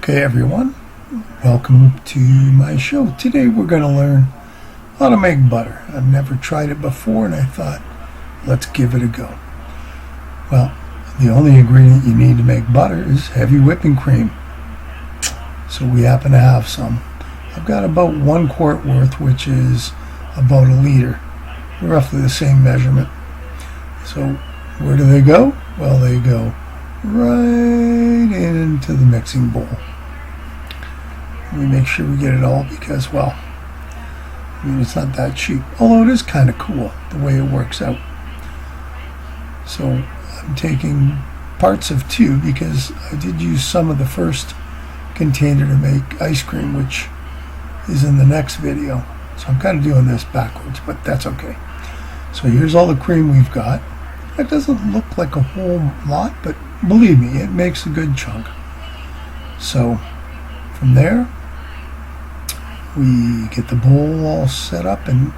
Okay everyone, welcome to my show. Today we're going to learn how to make butter. I've never tried it before and I thought, let's give it a go. Well, the only ingredient you need to make butter is heavy whipping cream. So we happen to have some. I've got about 1 quart worth, which is about a liter. Roughly the same measurement. So where do they go? Well, they go right into the mixing bowl. We make sure we get it all because, well, I mean, it's not that cheap. Although it is kind of cool the way it works out. So I'm taking parts of 2 because I did use some of the first container to make ice cream, which is in the next video. So I'm kind of doing this backwards, but that's okay. So here's all the cream we've got. It doesn't look like a whole lot, but believe me, it makes a good chunk. So from there, we get the bowl all set up and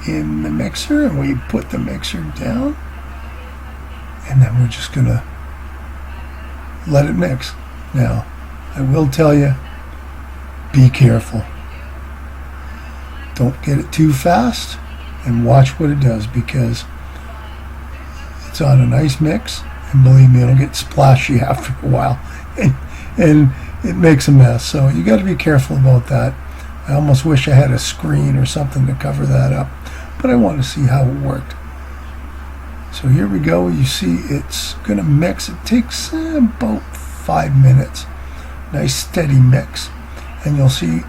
in the mixer, and we put the mixer down, and then we're just gonna let it mix. Now, I will tell you, be careful. Don't get it too fast, and watch what it does, because it's on a nice mix, and believe me, it'll get splashy after a while, and it makes a mess. So you got to be careful about that. I almost wish I had a screen or something to cover that up, but I want to see how it worked. So here we go. You see it's going to mix. It takes about 5 minutes. Nice steady mix, and you'll see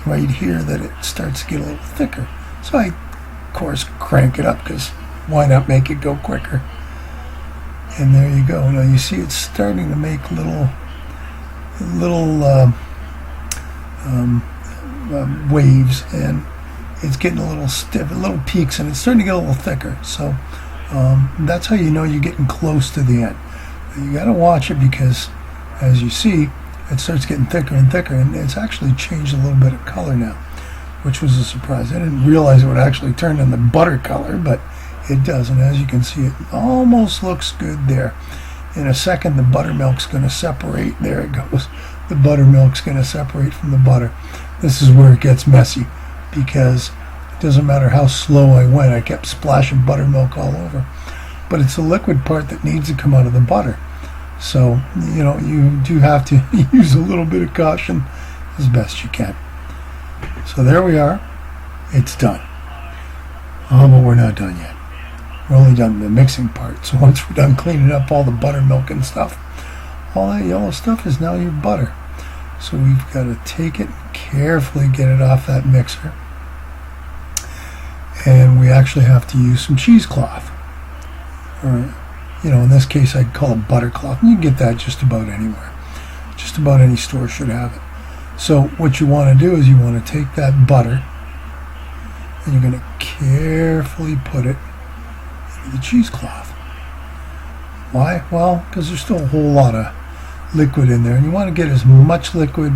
right here that it starts to get a little thicker. So I, of course, crank it up, because why not make it go quicker? And there you go. Now you see it's starting to make little waves, and it's getting a little stiff, little peaks, and it's starting to get a little thicker. So that's how you know you're getting close to the end. You got to watch it, because as you see, it starts getting thicker and thicker, and it's actually changed a little bit of color now, which was a surprise. I didn't realize it would actually turn in the butter color, but it does, and as you can see, it almost looks good there. In a second, the buttermilk's going to separate. There it goes. The buttermilk's going to separate from the butter. This is where it gets messy, because it doesn't matter how slow I went, I kept splashing buttermilk all over. But it's the liquid part that needs to come out of the butter. So, you know, you do have to use a little bit of caution as best you can. So there we are. It's done. Oh, but we're not done yet. We're only done the mixing part. So once we're done cleaning up all the buttermilk and stuff, all that yellow stuff is now your butter. So we've got to take it and carefully get it off that mixer. And we actually have to use some cheesecloth. Or, you know, in this case I'd call it butter cloth. And you can get that just about anywhere. Just about any store should have it. So what you want to do is you want to take that butter, and you're going to carefully put it into the cheesecloth. Why? Well, because there's still a whole lot of liquid in there, and you want to get as much liquid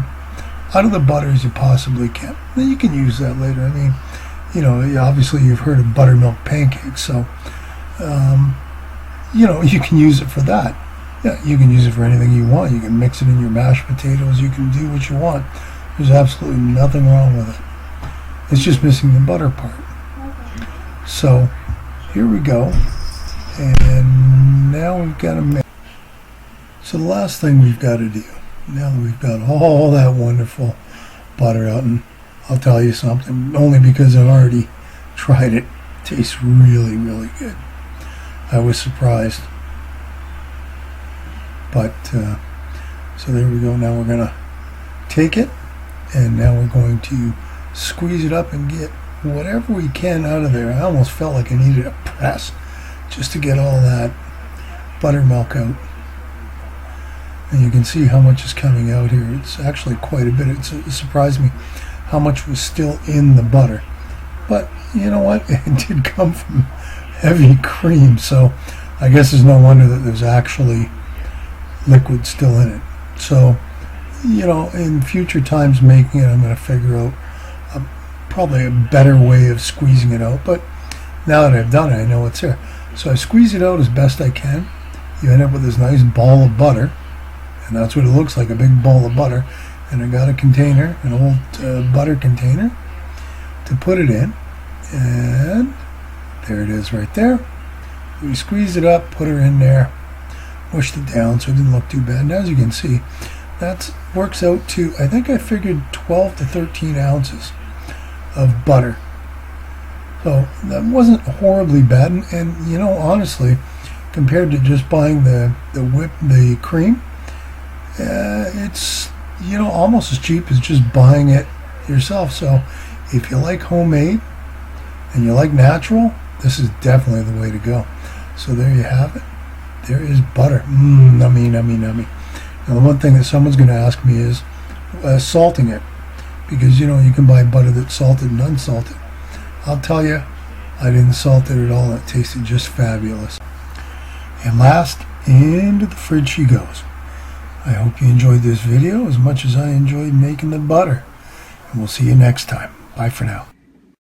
out of the butter as you possibly can. Then you can use that later. I mean, you know, obviously you've heard of buttermilk pancakes, so you know, you can use it for that. Yeah, you can use it for anything you want. You can mix it in your mashed potatoes. You can do what you want. There's absolutely nothing wrong with it. It's just missing the butter part. So here we go, and now we've got to mix. So the last thing we've got to do, now that we've got all that wonderful butter out, and I'll tell you something, only because I've already tried it, it tastes really, really good. I was surprised. But, so there we go. Now we're going to take it, and now we're going to squeeze it up and get whatever we can out of there. I almost felt like I needed a press just to get all that buttermilk out. And you can see how much is coming out here. It's actually quite a bit. It surprised me how much was still in the butter. But you know what? It did come from heavy cream, so I guess there's no wonder that there's actually liquid still in it. So, you know, in future times making it, I'm going to figure out probably a better way of squeezing it out. But now that I've done it, I know it's there. So I squeeze it out as best I can. You end up with this nice ball of butter, and that's what it looks like, a big ball of butter. and I got a container, an old butter container, to put it in, and there it is right there. We squeezed it up, put her in there, mushed it down so it didn't look too bad. And as you can see, that works out to, I think I figured 12 to 13 ounces of butter. So that wasn't horribly bad, and you know, honestly, compared to just buying the cream, it's, you know, almost as cheap as just buying it yourself. So if you like homemade and you like natural, this is definitely the way to go. So there you have it. There is butter. Nummy, nummy, nummy. Now the one thing that someone's going to ask me is salting it, because you know you can buy butter that's salted and unsalted. I'll tell you, I didn't salt it at all, and it tasted just fabulous. And last, into the fridge she goes. I hope you enjoyed this video as much as I enjoyed making the butter. And we'll see you next time. Bye for now.